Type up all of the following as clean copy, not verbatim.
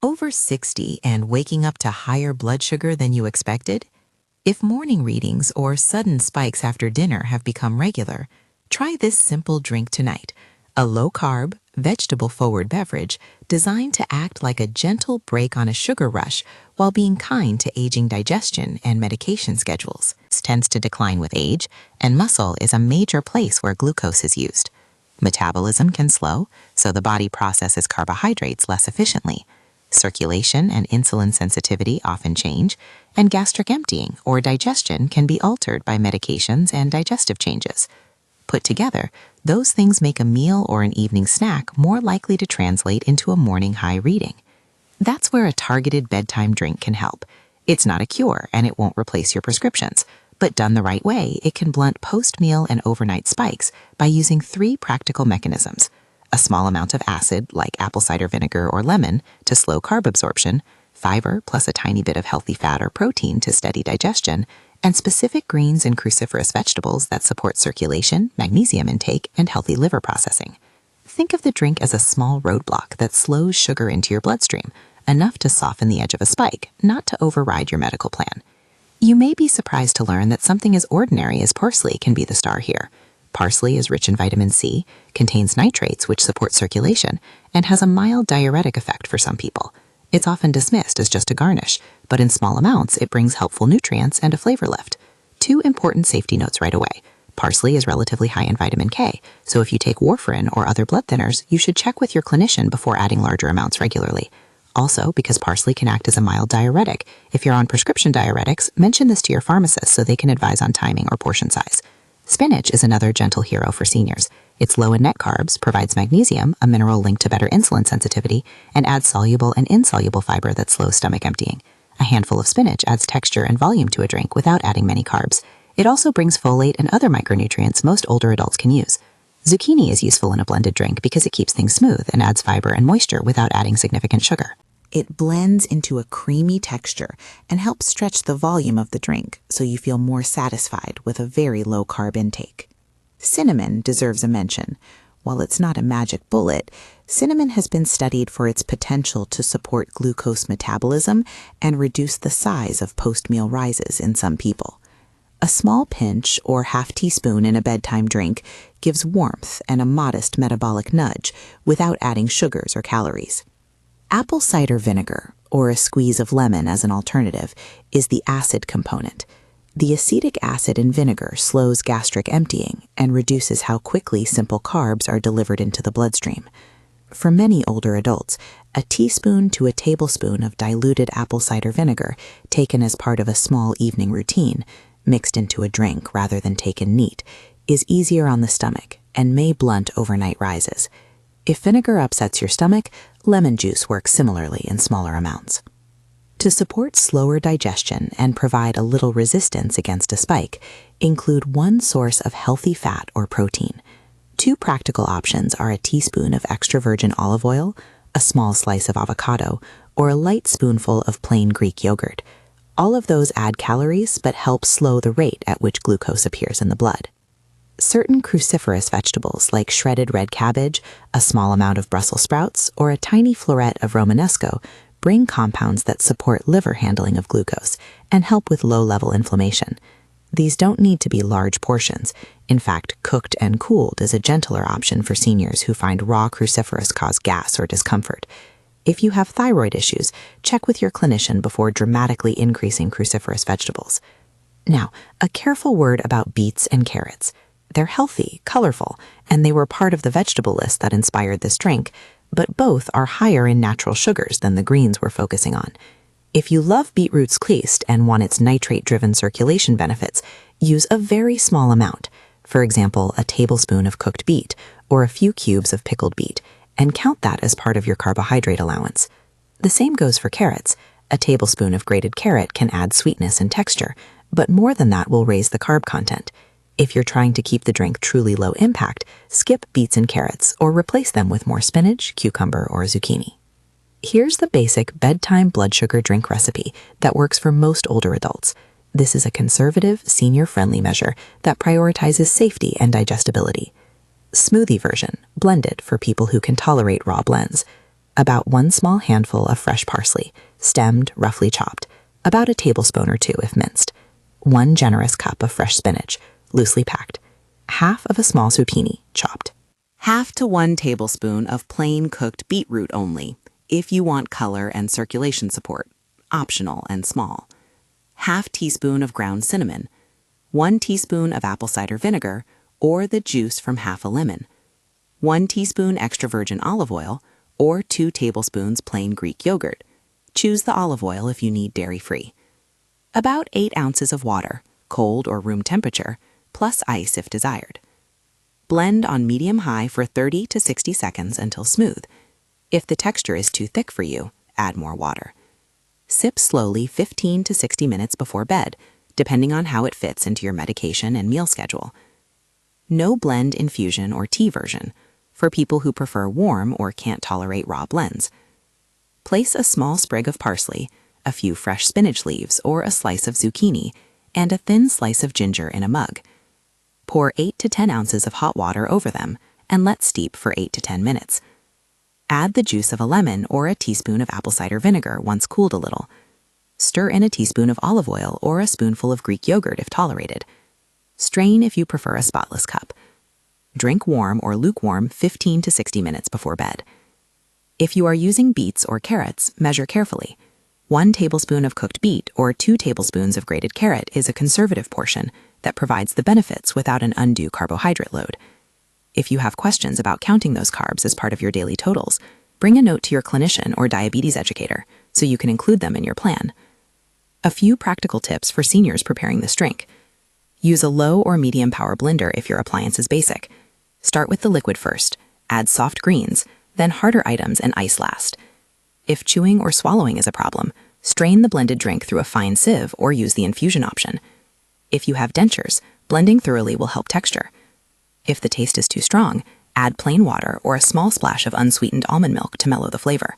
Over 60 and waking up to higher blood sugar than you expected? If morning readings or sudden spikes after dinner have become regular, try this simple drink tonight, a low-carb, vegetable-forward beverage designed to act like a gentle break on a sugar rush while being kind to aging digestion and medication schedules. This tends to decline with age, and muscle is a major place where glucose is used. Metabolism can slow, so the body processes carbohydrates less efficiently. Circulation and insulin sensitivity often change, and gastric emptying or digestion can be altered by medications and digestive changes. Put together, those things make a meal or an evening snack more likely to translate into a morning high reading. That's where a targeted bedtime drink can help. It's not a cure and it won't replace your prescriptions, but done the right way, it can blunt post-meal and overnight spikes by using 3 practical mechanisms: a small amount of acid, like apple cider vinegar or lemon, to slow carb absorption, fiber plus a tiny bit of healthy fat or protein to steady digestion, and specific greens and cruciferous vegetables that support circulation, magnesium intake, and healthy liver processing. Think of the drink as a small roadblock that slows sugar into your bloodstream, enough to soften the edge of a spike, not to override your medical plan. You may be surprised to learn that something as ordinary as parsley can be the star here. Parsley is rich in vitamin C, contains nitrates which support circulation, and has a mild diuretic effect for some people. It's often dismissed as just a garnish, but in small amounts it brings helpful nutrients and a flavor lift. 2 important safety notes right away. Parsley is relatively high in vitamin K, so if you take warfarin or other blood thinners, you should check with your clinician before adding larger amounts regularly. Also, because parsley can act as a mild diuretic, if you're on prescription diuretics, mention this to your pharmacist so they can advise on timing or portion size. Spinach is another gentle hero for seniors. It's low in net carbs, provides magnesium, a mineral linked to better insulin sensitivity, and adds soluble and insoluble fiber that slows stomach emptying. A handful of spinach adds texture and volume to a drink without adding many carbs. It also brings folate and other micronutrients most older adults can use. Zucchini is useful in a blended drink because it keeps things smooth and adds fiber and moisture without adding significant sugar. It blends into a creamy texture and helps stretch the volume of the drink so you feel more satisfied with a very low-carb intake. Cinnamon deserves a mention. While it's not a magic bullet, cinnamon has been studied for its potential to support glucose metabolism and reduce the size of post-meal rises in some people. A small pinch or half teaspoon in a bedtime drink gives warmth and a modest metabolic nudge without adding sugars or calories. Apple cider vinegar, or a squeeze of lemon as an alternative, is the acid component. The acetic acid in vinegar slows gastric emptying and reduces how quickly simple carbs are delivered into the bloodstream. For many older adults, a teaspoon to a tablespoon of diluted apple cider vinegar taken as part of a small evening routine, mixed into a drink rather than taken neat, is easier on the stomach and may blunt overnight rises. If vinegar upsets your stomach, lemon juice works similarly in smaller amounts. To support slower digestion and provide a little resistance against a spike, include one source of healthy fat or protein. 2 practical options are a teaspoon of extra virgin olive oil, a small slice of avocado, or a light spoonful of plain Greek yogurt. All of those add calories but help slow the rate at which glucose appears in the blood. Certain cruciferous vegetables like shredded red cabbage, a small amount of Brussels sprouts, or a tiny floret of Romanesco bring compounds that support liver handling of glucose and help with low-level inflammation. These don't need to be large portions. In fact, cooked and cooled is a gentler option for seniors who find raw cruciferous cause gas or discomfort. If you have thyroid issues, check with your clinician before dramatically increasing cruciferous vegetables. Now, a careful word about beets and carrots. They're healthy, colorful, and they were part of the vegetable list that inspired this drink, but both are higher in natural sugars than the greens we're focusing on. If you love beetroot's cleast and want its nitrate-driven circulation benefits, use a very small amount, for example, a tablespoon of cooked beet or a few cubes of pickled beet, and count that as part of your carbohydrate allowance. The same goes for carrots. A tablespoon of grated carrot can add sweetness and texture, but more than that will raise the carb content. If you're trying to keep the drink truly low impact, skip beets and carrots or replace them with more spinach, cucumber, or zucchini. Here's the basic bedtime blood sugar drink recipe that works for most older adults. This is a conservative, senior-friendly measure that prioritizes safety and digestibility. Smoothie version, blended for people who can tolerate raw blends. About 1 small handful of fresh parsley, stemmed, roughly chopped, about a tablespoon or 2 if minced. 1 generous cup of fresh spinach, loosely packed. Half of a small zucchini, chopped. Half to 1 tablespoon of plain cooked beetroot only, if you want color and circulation support, optional and small. Half teaspoon of ground cinnamon. 1 teaspoon of apple cider vinegar, or the juice from half a lemon. 1 teaspoon extra virgin olive oil, or 2 tablespoons plain Greek yogurt. Choose the olive oil if you need dairy-free. About 8 ounces of water, cold or room temperature, plus ice if desired. Blend on medium-high for 30 to 60 seconds until smooth. If the texture is too thick for you, add more water. Sip slowly 15 to 60 minutes before bed, depending on how it fits into your medication and meal schedule. No blend infusion or tea version, for people who prefer warm or can't tolerate raw blends. Place a small sprig of parsley, a few fresh spinach leaves or a slice of zucchini, and a thin slice of ginger in a mug. Pour 8 to 10 ounces of hot water over them and let steep for 8 to 10 minutes. Add the juice of a lemon or a teaspoon of apple cider vinegar once cooled a little. Stir in a teaspoon of olive oil or a spoonful of Greek yogurt if tolerated. Strain if you prefer a spotless cup. Drink warm or lukewarm 15 to 60 minutes before bed. If you are using beets or carrots, measure carefully. 1 tablespoon of cooked beet or 2 tablespoons of grated carrot is a conservative portion that provides the benefits without an undue carbohydrate load. If you have questions about counting those carbs as part of your daily totals, bring a note to your clinician or diabetes educator so you can include them in your plan. A few practical tips for seniors preparing this drink. Use a low or medium power blender if your appliance is basic. Start with the liquid first, add soft greens, then harder items and ice last. If chewing or swallowing is a problem, strain the blended drink through a fine sieve or use the infusion option. If you have dentures, blending thoroughly will help texture. If the taste is too strong, add plain water or a small splash of unsweetened almond milk to mellow the flavor.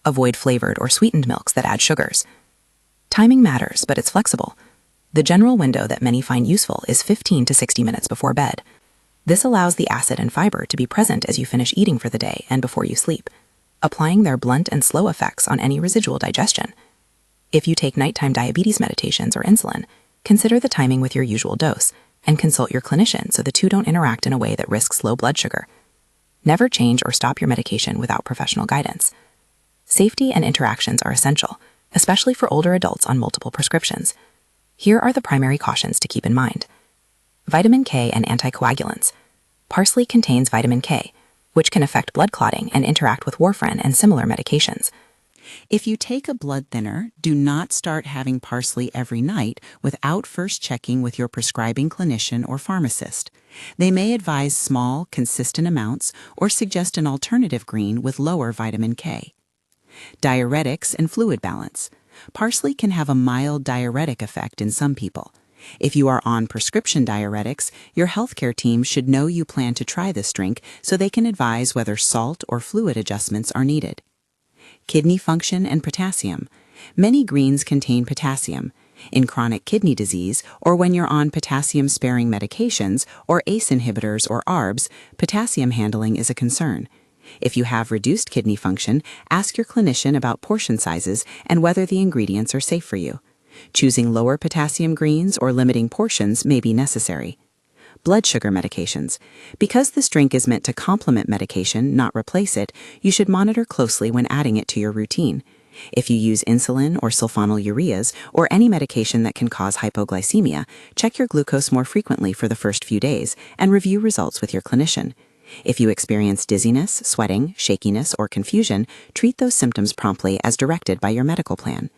Avoid flavored or sweetened milks that add sugars. Timing matters, but it's flexible. The general window that many find useful is 15 to 60 minutes before bed. This allows the acid and fiber to be present as you finish eating for the day and before you sleep, applying their blunt and slow effects on any residual digestion. If you take nighttime diabetes medications or insulin, consider the timing with your usual dose and consult your clinician so the two don't interact in a way that risks low blood sugar. Never change or stop your medication without professional guidance. Safety and interactions are essential, especially for older adults on multiple prescriptions. Here are the primary cautions to keep in mind. Vitamin K and anticoagulants. Parsley contains vitamin K, which can affect blood clotting and interact with warfarin and similar medications. If you take a blood thinner, do not start having parsley every night without first checking with your prescribing clinician or pharmacist. They may advise small, consistent amounts or suggest an alternative green with lower vitamin K. Diuretics and fluid balance. Parsley can have a mild diuretic effect in some people. If you are on prescription diuretics, your healthcare team should know you plan to try this drink so they can advise whether salt or fluid adjustments are needed. Kidney function and potassium. Many greens contain potassium. In chronic kidney disease, or when you're on potassium-sparing medications or ACE inhibitors or ARBs, potassium handling is a concern. If you have reduced kidney function, ask your clinician about portion sizes and whether the ingredients are safe for you. Choosing lower potassium greens or limiting portions may be necessary. Blood sugar medications. Because this drink is meant to complement medication, not replace it, you should monitor closely when adding it to your routine. If you use insulin or sulfonylureas or any medication that can cause hypoglycemia, check your glucose more frequently for the first few days and review results with your clinician. If you experience dizziness, sweating, shakiness, or confusion, treat those symptoms promptly as directed by your medical plan.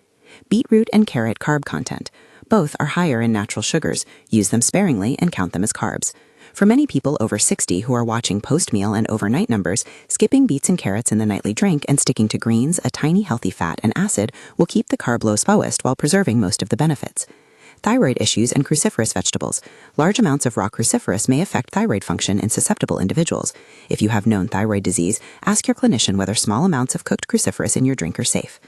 Beetroot and carrot carb content. Both are higher in natural sugars. Use them sparingly and count them as carbs. For many people over 60 who are watching post-meal and overnight numbers, skipping beets and carrots in the nightly drink and sticking to greens, a tiny healthy fat, and acid will keep the carb loads lowest while preserving most of the benefits. Thyroid issues and cruciferous vegetables. Large amounts of raw cruciferous may affect thyroid function in susceptible individuals. If you have known thyroid disease, ask your clinician whether small amounts of cooked cruciferous in your drink are safe.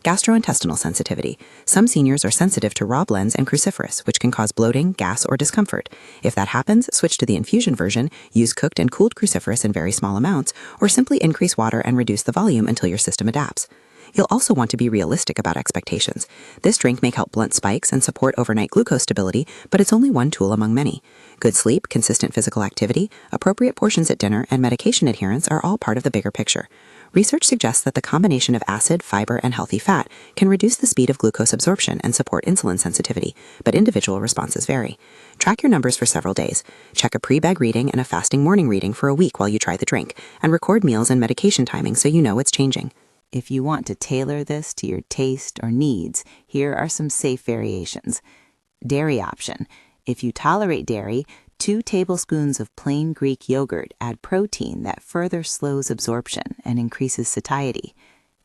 Gastrointestinal sensitivity. Some seniors are sensitive to raw blends and cruciferous, which can cause bloating, gas, or discomfort. If that happens, switch to the infusion version, use cooked and cooled cruciferous in very small amounts, or simply increase water and reduce the volume until your system adapts. You'll also want to be realistic about expectations. This drink may help blunt spikes and support overnight glucose stability, but it's only one tool among many. Good sleep, consistent physical activity, appropriate portions at dinner, and medication adherence are all part of the bigger picture. Research suggests that the combination of acid, fiber, and healthy fat can reduce the speed of glucose absorption and support insulin sensitivity, but individual responses vary. Track your numbers for several days. Check a pre-bed reading and a fasting morning reading for a week while you try the drink, and record meals and medication timing so you know it's changing. If you want to tailor this to your taste or needs, here are some safe variations. Dairy option. If you tolerate dairy, 2 tablespoons of plain Greek yogurt add protein that further slows absorption and increases satiety.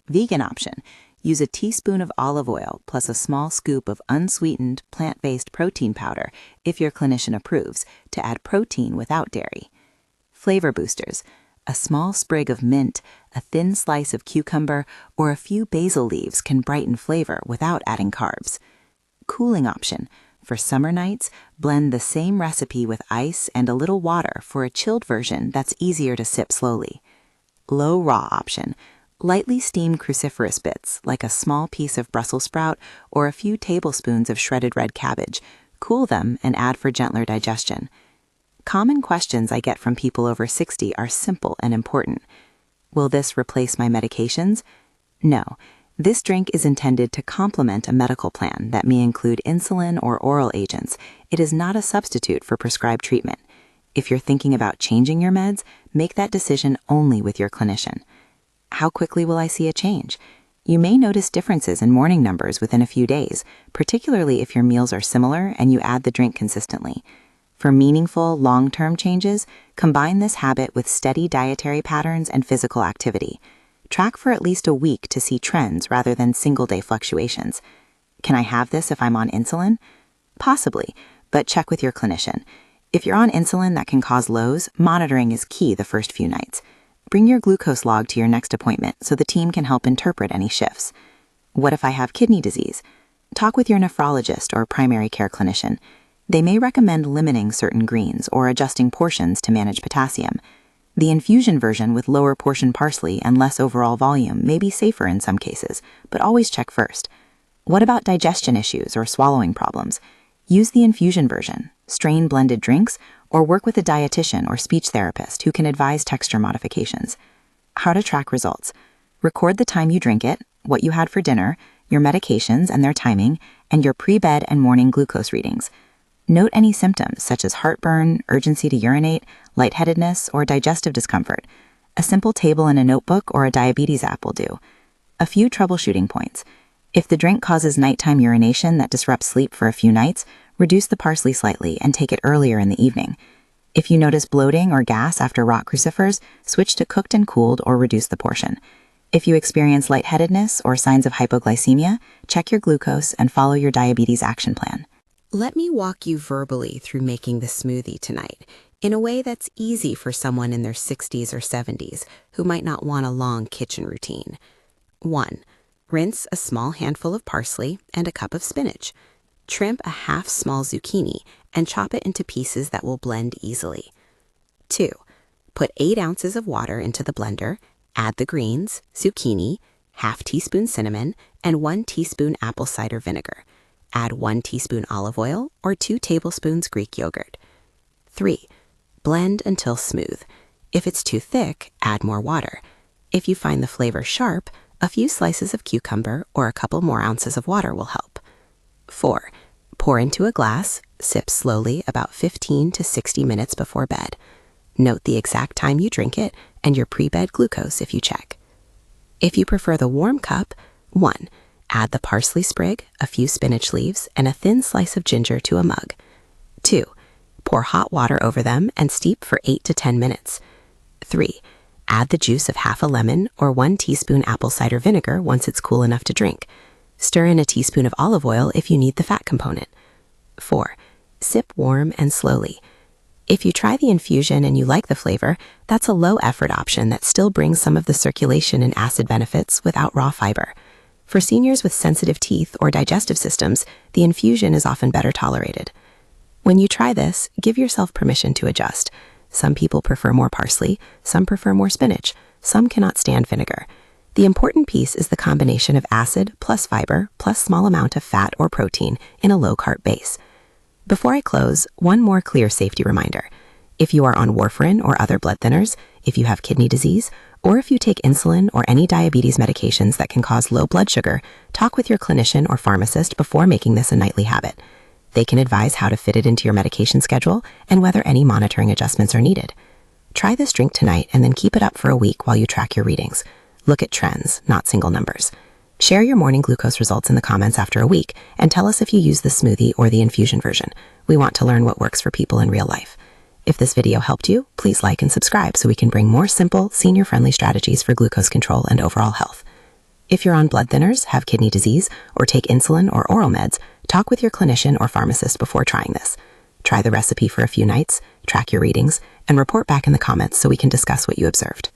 Vegan option. Use a teaspoon of olive oil plus a small scoop of unsweetened plant-based protein powder, if your clinician approves, to add protein without dairy. Flavor boosters. A small sprig of mint, a thin slice of cucumber, or a few basil leaves can brighten flavor without adding carbs. Cooling option. For summer nights, blend the same recipe with ice and a little water for a chilled version that's easier to sip slowly. Low raw option. Lightly steam cruciferous bits, like a small piece of Brussels sprout or a few tablespoons of shredded red cabbage. Cool them and add for gentler digestion. Common questions I get from people over 60 are simple and important. Will this replace my medications? No. This drink is intended to complement a medical plan that may include insulin or oral agents. It is not a substitute for prescribed treatment. If you're thinking about changing your meds, make that decision only with your clinician. How quickly will I see a change? You may notice differences in morning numbers within a few days, particularly if your meals are similar and you add the drink consistently. For meaningful, long-term changes, combine this habit with steady dietary patterns and physical activity. Track for at least a week to see trends rather than single-day fluctuations. Can I have this if I'm on insulin? Possibly, but check with your clinician. If you're on insulin that can cause lows, monitoring is key the first few nights. Bring your glucose log to your next appointment so the team can help interpret any shifts. What if I have kidney disease? Talk with your nephrologist or primary care clinician. They may recommend limiting certain greens or adjusting portions to manage potassium. The infusion version with lower portion parsley and less overall volume may be safer in some cases, but always check first. What about digestion issues or swallowing problems? Use the infusion version, strain blended drinks, or work with a dietitian or speech therapist who can advise texture modifications. How to track results. Record the time you drink it, what you had for dinner, your medications and their timing, and your pre-bed and morning glucose readings. Note any symptoms such as heartburn, urgency to urinate, lightheadedness, or digestive discomfort. A simple table in a notebook or a diabetes app will do. A few troubleshooting points. If the drink causes nighttime urination that disrupts sleep for a few nights, reduce the parsley slightly and take it earlier in the evening. If you notice bloating or gas after raw crucifers, switch to cooked and cooled or reduce the portion. If you experience lightheadedness or signs of hypoglycemia, check your glucose and follow your diabetes action plan. Let me walk you verbally through making the smoothie tonight in a way that's easy for someone in their 60s or 70s who might not want a long kitchen routine. 1. Rinse a small handful of parsley and a cup of spinach. Trim a half small zucchini and chop it into pieces that will blend easily. 2. Put 8 ounces of water into the blender, add the greens, zucchini, half teaspoon cinnamon, and 1 teaspoon apple cider vinegar. Add 1 teaspoon olive oil or 2 tablespoons Greek yogurt. 3. Blend until smooth. If it's too thick, add more water. If you find the flavor sharp, a few slices of cucumber or a couple more ounces of water will help. 4. Pour into a glass, sip slowly about 15 to 60 minutes before bed. Note the exact time you drink it and your pre-bed glucose if you check. If you prefer the warm cup, 1. Add the parsley sprig, a few spinach leaves, and a thin slice of ginger to a mug. 2. Pour hot water over them and steep for 8 to 10 minutes. 3. Add the juice of half a lemon or 1 teaspoon apple cider vinegar once it's cool enough to drink. Stir in a teaspoon of olive oil if you need the fat component. 4. Sip warm and slowly. If you try the infusion and you like the flavor, that's a low-effort option that still brings some of the circulation and acid benefits without raw fiber. For seniors with sensitive teeth or digestive systems, the infusion is often better tolerated. When you try this, give yourself permission to adjust. Some people prefer more parsley, some prefer more spinach, some cannot stand vinegar. The important piece is the combination of acid plus fiber plus small amount of fat or protein in a low-carb base. Before I close, one more clear safety reminder. If you are on warfarin or other blood thinners, if you have kidney disease, or if you take insulin or any diabetes medications that can cause low blood sugar, talk with your clinician or pharmacist before making this a nightly habit. They can advise how to fit it into your medication schedule and whether any monitoring adjustments are needed. Try this drink tonight and then keep it up for a week while you track your readings. Look at trends, not single numbers. Share your morning glucose results in the comments after a week and tell us if you use the smoothie or the infusion version. We want to learn what works for people in real life. If this video helped you, please like and subscribe so we can bring more simple, senior-friendly strategies for glucose control and overall health. If you're on blood thinners, have kidney disease, or take insulin or oral meds, talk with your clinician or pharmacist before trying this. Try the recipe for a few nights, track your readings, and report back in the comments so we can discuss what you observed.